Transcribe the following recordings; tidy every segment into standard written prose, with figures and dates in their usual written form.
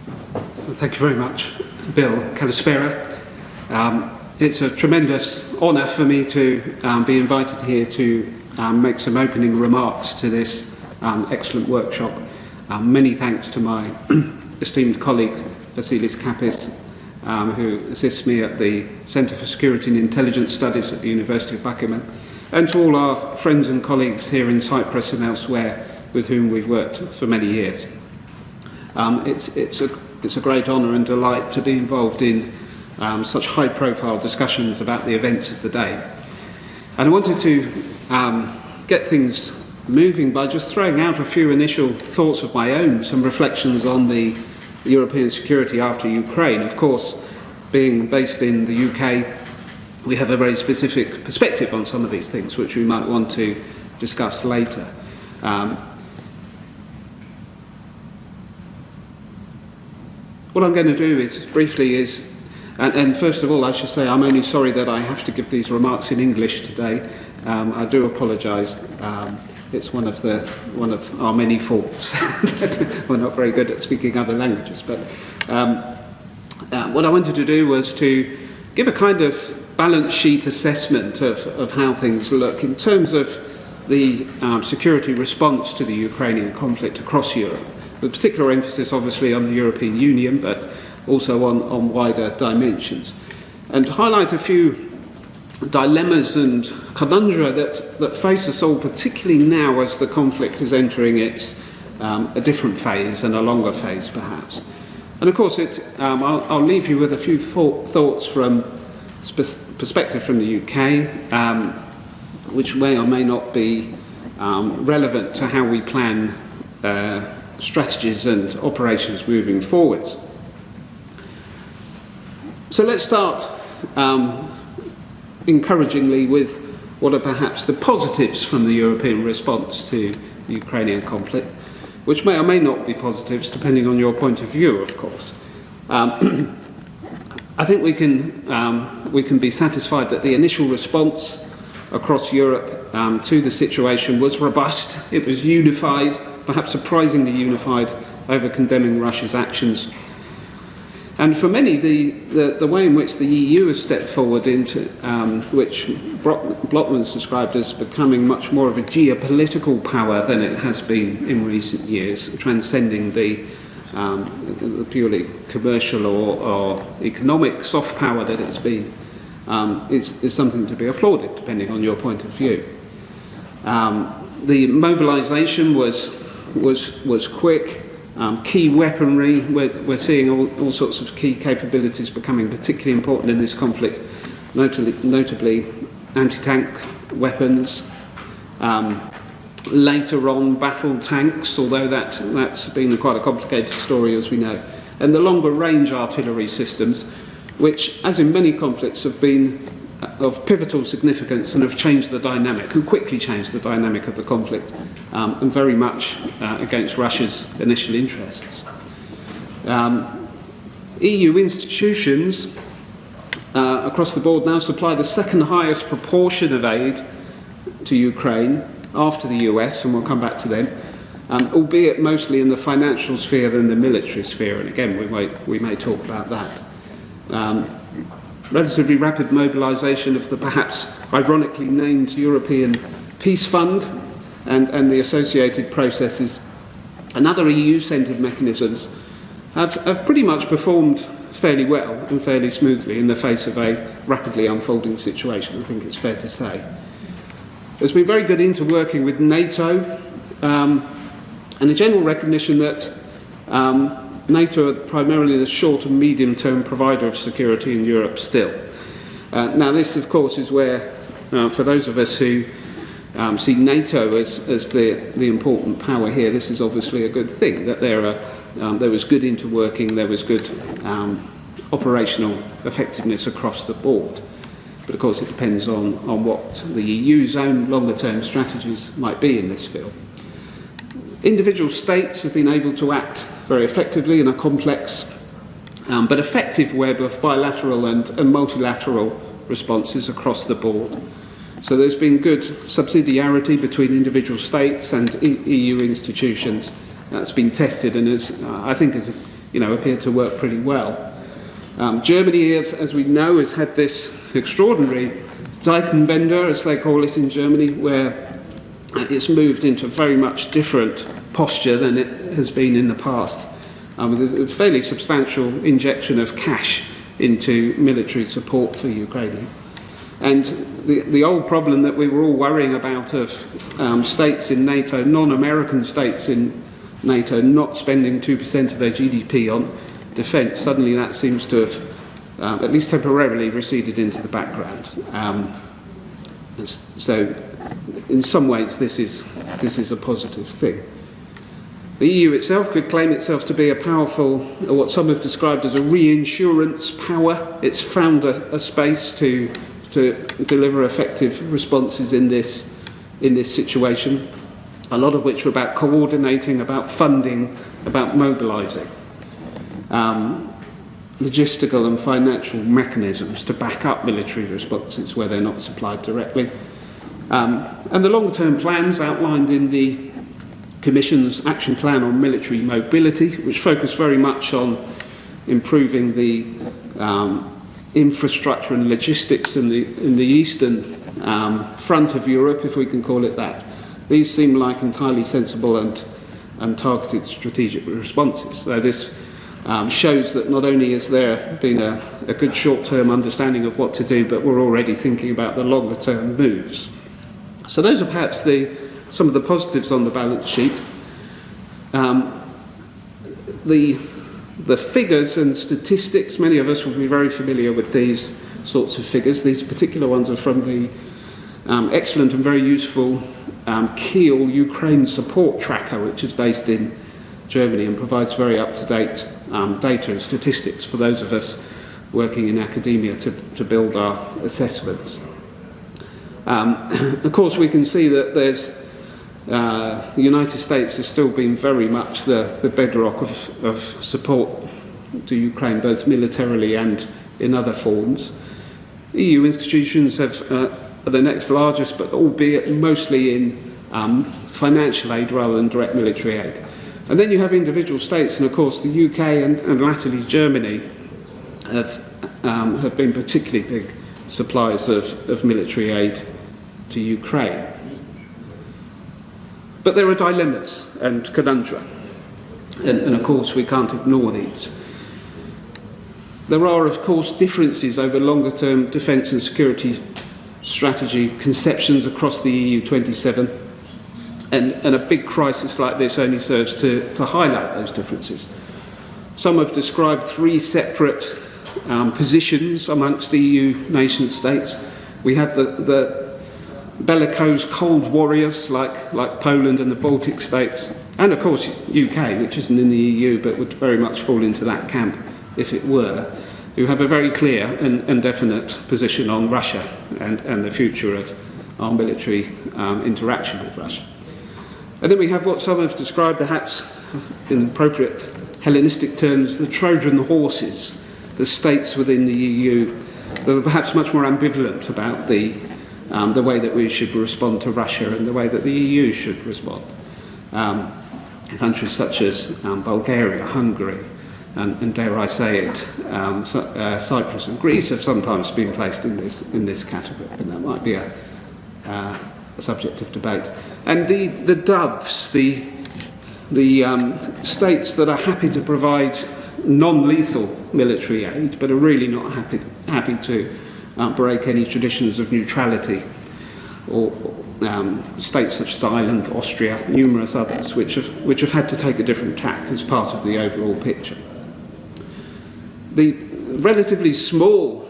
Well, thank you very much, Bill. Kalispera. It's a tremendous honour for me to be invited here to make some opening remarks to this excellent workshop. Many thanks to my esteemed colleague, Vasilis Kapis, who assists me at the Centre for Security and Intelligence Studies at the University of Buckingham, and to all our friends and colleagues here in Cyprus and elsewhere with whom we've worked for many years. It's a great honour and delight to be involved in such high-profile discussions about the events of the day. And I wanted to get things moving by just throwing out a few initial thoughts of my own, some reflections on the European security after Ukraine. Of course, being based in the UK, we have a very specific perspective on some of these things, which we might want to discuss later. What I'm going to do is, briefly, and first of all, I should say I'm only sorry that I have to give these remarks in English today. I do apologise. It's one of our many faults. We're not very good at speaking other languages. But what I wanted to do was to give a kind of balance sheet assessment of how things look in terms of the security response to the Ukrainian conflict across Europe, with particular emphasis obviously on the European Union, but also on wider dimensions, and highlight a few dilemmas and conundra that face us all, particularly now as the conflict is entering a different phase and a longer phase perhaps. And of course I'll leave you with a few thoughts from perspective from the UK, which may or may not be relevant to how we plan strategies and operations moving forwards. So let's start encouragingly with what are perhaps the positives from the European response to the Ukrainian conflict, which may or may not be positives depending on your point of view, of course. I think we can be satisfied that the initial response across Europe to the situation was robust. It was unified, perhaps surprisingly unified, over condemning Russia's actions. And for many, the way in which the EU has stepped forward into, which Blotman's described as becoming much more of a geopolitical power than it has been in recent years, transcending the purely commercial or economic soft power that it's been, is something to be applauded, depending on your point of view. The mobilisation was quick. Key weaponry, we're seeing all sorts of key capabilities becoming particularly important in this conflict, notably anti-tank weapons, later on battle tanks, although that's been quite a complicated story as we know, and the longer range artillery systems, which, as in many conflicts, have been of pivotal significance and have changed the dynamic, and quickly changed the dynamic of the conflict, and very much against Russia's initial interests. EU institutions across the board now supply the second highest proportion of aid to Ukraine after the US, and we'll come back to them, albeit mostly in the financial sphere than the military sphere, and again we may talk about that. Relatively rapid mobilisation of the perhaps ironically named European Peace Fund and the associated processes and other EU-centred mechanisms have pretty much performed fairly well and fairly smoothly in the face of a rapidly unfolding situation, I think it's fair to say. There's been very good interworking with NATO and a general recognition that NATO are primarily the short and medium-term provider of security in Europe still. Now this, of course, is where, for those of us who see NATO as the important power here, this is obviously a good thing, that there was good interworking, there was good operational effectiveness across the board. But of course it depends on what the EU's own longer-term strategies might be in this field. Individual states have been able to act very effectively in a complex but effective web of bilateral and multilateral responses across the board. So there's been good subsidiarity between individual states and EU institutions. That's been tested and I think has appeared to work pretty well. Germany, as we know, has had this extraordinary Zeitenwende, as they call it in Germany, where it's moved into a very much different posture than it has been in the past, with a fairly substantial injection of cash into military support for Ukraine. And the old problem that we were all worrying about of states in NATO, non-American states in NATO, not spending 2% of their GDP on defence, suddenly that seems to have, at least temporarily, receded into the background. So, in some ways, this is a positive thing. The EU itself could claim itself to be a powerful, or what some have described as a reinsurance power. It's found a space to deliver effective responses in this situation, a lot of which are about coordinating, about funding, about mobilising. Logistical and financial mechanisms to back up military responses where they're not supplied directly. And the long-term plans outlined in the Commission's Action Plan on Military Mobility, which focus very much on improving the infrastructure and logistics in the eastern front of Europe, if we can call it that. These seem like entirely sensible and targeted strategic responses. So this shows that not only has there been a good short-term understanding of what to do, but we're already thinking about the longer-term moves. So those are perhaps some of the positives on the balance sheet. The figures and statistics, many of us will be very familiar with these sorts of figures. These particular ones are from the excellent and very useful Kiel Ukraine Support Tracker, which is based in Germany and provides very up-to-date data and statistics for those of us working in academia to build our assessments. Of course, we can see that the United States has still been very much the bedrock of support to Ukraine, both militarily and in other forms. EU institutions are the next largest, but albeit mostly in financial aid rather than direct military aid. And then you have individual states, and of course the UK and latterly Germany have been particularly big suppliers of military aid to Ukraine. But there are dilemmas and conundra, and of course we can't ignore these. There are of course differences over longer term defence and security strategy conceptions across the EU 27, and a big crisis like this only serves to highlight those differences. Some have described three separate positions amongst EU nation states. We have the bellicose cold warriors like Poland and the Baltic states, and of course UK, which isn't in the EU but would very much fall into that camp if it were, who have a very clear and definite position on Russia and the future of our military interaction with Russia. And then we have what some have described, perhaps in appropriate Hellenistic terms, the Trojan horses, the states within the EU that are perhaps much more ambivalent about the way that we should respond to Russia and the way that the EU should respond. Countries such as Bulgaria, Hungary, and dare I say it, Cyprus and Greece have sometimes been placed in this category, and that might be a subject of debate. And the doves, the states that are happy to provide non-lethal military aid, but are really not happy to break any traditions of neutrality, or states such as Ireland, Austria, numerous others, which have had to take a different tack as part of the overall picture. The relatively small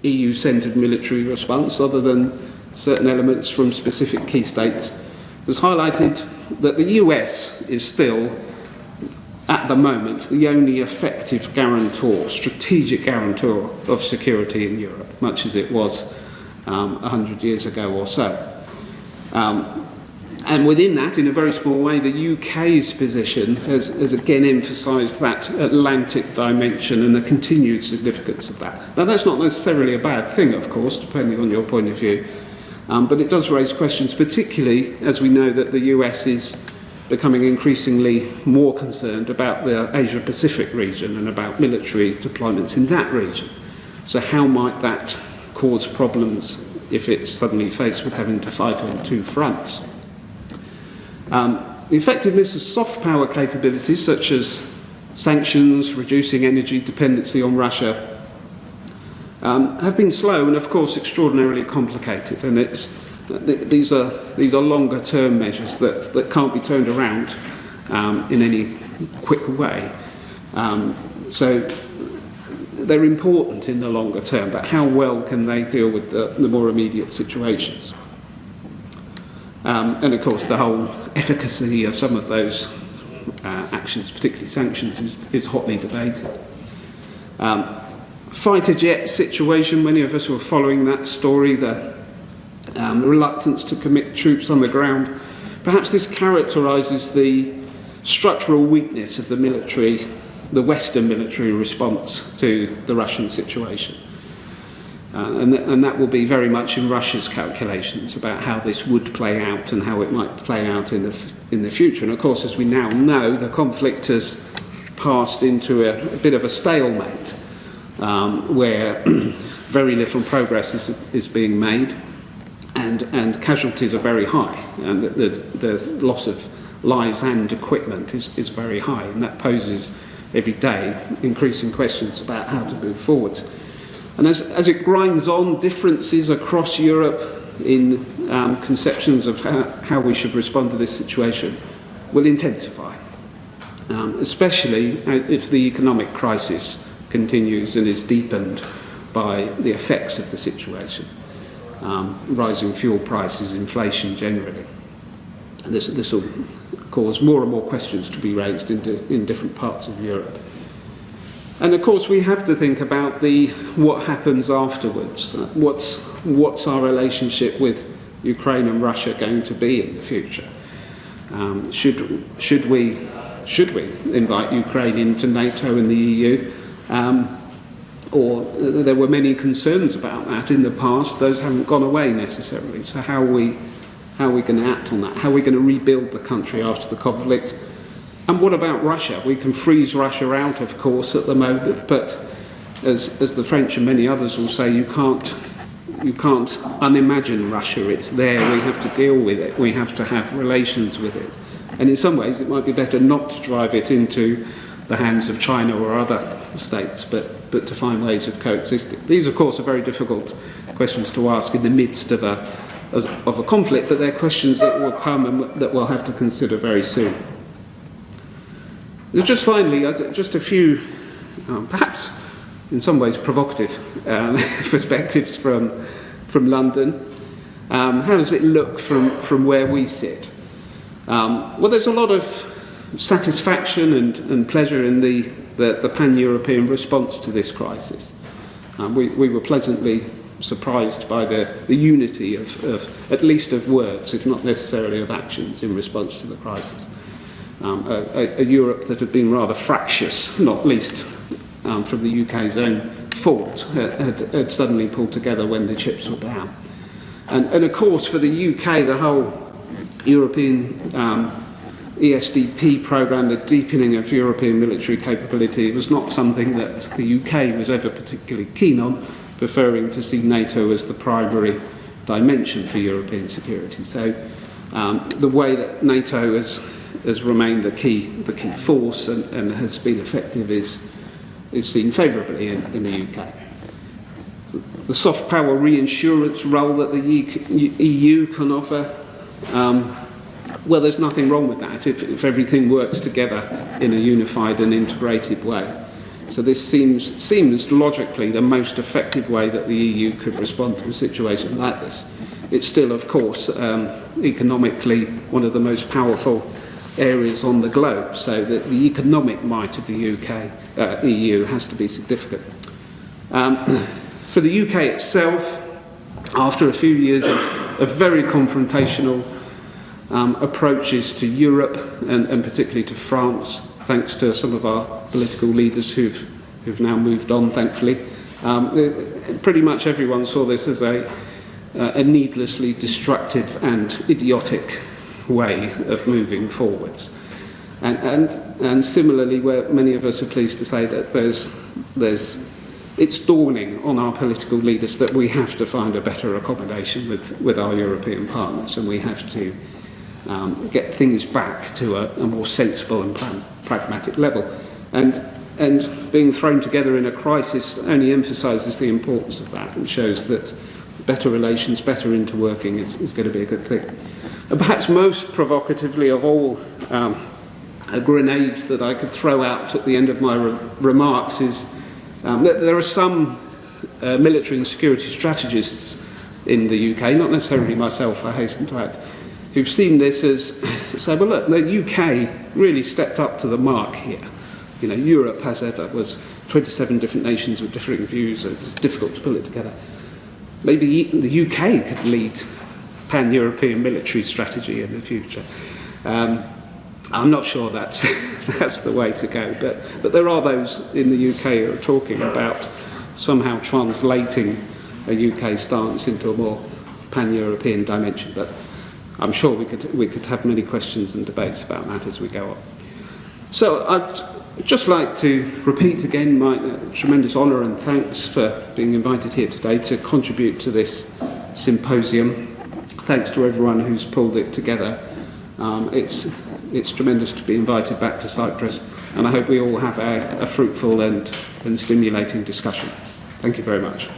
EU-centred military response, other than certain elements from specific key states, has highlighted that the US is still, at the moment, the only effective guarantor, strategic guarantor of security in Europe, much as it was 100 years ago or so. And within that, in a very small way, the UK's position has again emphasised that Atlantic dimension and the continued significance of that. Now, that's not necessarily a bad thing, of course, depending on your point of view, but it does raise questions, particularly as we know that the US is becoming increasingly more concerned about the Asia-Pacific region and about military deployments in that region. So how might that cause problems if it's suddenly faced with having to fight on two fronts? The effectiveness of soft power capabilities such as sanctions, reducing energy dependency on Russia, have been slow and, of course, extraordinarily complicated. And these are longer-term measures that can't be turned around in any quick way. So they're important in the longer term, but how well can they deal with the more immediate situations? And, of course, the whole efficacy of some of those actions, particularly sanctions, is hotly debated. Fighter jet situation, many of us were following that story, the reluctance to commit troops on the ground. Perhaps this characterises the structural weakness of the Western military response to the Russian situation. And that will be very much in Russia's calculations about how this would play out and how it might play out in the future. And of course, as we now know, the conflict has passed into a bit of a stalemate, where very little progress is being made, and casualties are very high, and the loss of lives and equipment is very high, and that poses every day increasing questions about how to move forward. And as it grinds on, differences across Europe in conceptions of how we should respond to this situation will intensify, especially if the economic crisis continues and is deepened by the effects of the situation. Rising fuel prices, inflation generally. And this will cause more and more questions to be raised in different parts of Europe. And of course, we have to think about what happens afterwards. What's our relationship with Ukraine and Russia going to be in the future? Should we invite Ukraine into NATO and the EU? Or there were many concerns about that in the past. Those haven't gone away necessarily. So how are we going to act on that? How are we going to rebuild the country after the conflict? And what about Russia? We can freeze Russia out, of course, at the moment, but as the French and many others will say, you can't unimagine Russia. It's there. We have to deal with it. We have to have relations with it. And in some ways, it might be better not to drive it into the hands of China or other states, but to find ways of coexisting. These, of course, are very difficult questions to ask in the midst of a conflict, but they're questions that will come and that we'll have to consider very soon. Just finally, just a few, perhaps in some ways provocative perspectives from London. How does it look from where we sit? Well, there's a lot of satisfaction and pleasure in the pan-European response to this crisis. We were pleasantly surprised by the unity of at least of words, if not necessarily of actions, in response to the crisis. A Europe that had been rather fractious, not least from the UK's own fault, had suddenly pulled together when the chips were down. And of course, for the UK, the whole European ESDP programme, the deepening of European military capability, was not something that the UK was ever particularly keen on, preferring to see NATO as the primary dimension for European security. So the way that NATO has remained the key force and has been effective is seen favourably in the UK. The soft power reinsurance role that the EU can offer, well, there's nothing wrong with that if everything works together in a unified and integrated way. So this seems logically the most effective way that the EU could respond to a situation like this. It's still, of course, economically one of the most powerful areas on the globe, so that the economic might of the EU has to be significant. For the UK itself, after a few years of very confrontational approaches to Europe and particularly to France, thanks to some of our political leaders who've now moved on, thankfully, pretty much everyone saw this as a needlessly destructive and idiotic way of moving forwards. And similarly, where many of us are pleased to say that it's dawning on our political leaders that we have to find a better accommodation with our European partners, and we have to get things back to a more sensible and pragmatic level. And being thrown together in a crisis only emphasises the importance of that and shows that better relations, better interworking is going to be a good thing. And perhaps most provocatively of all, a grenade that I could throw out at the end of my remarks is that there are some military and security strategists in the UK, not necessarily myself, I hasten to add, who've seen this as, say, well, look, the UK really stepped up to the mark here. You know, Europe, as ever, was 27 different nations with differing views, and it's difficult to pull it together. Maybe the UK could lead pan-European military strategy in the future. I'm not sure that's the way to go, but there are those in the UK who are talking about somehow translating a UK stance into a more pan-European dimension. But I'm sure we could have many questions and debates about that as we go on. So I'd just like to repeat again my tremendous honour and thanks for being invited here today to contribute to this symposium. Thanks to everyone who's pulled it together. It's tremendous to be invited back to Cyprus, and I hope we all have a fruitful and stimulating discussion. Thank you very much.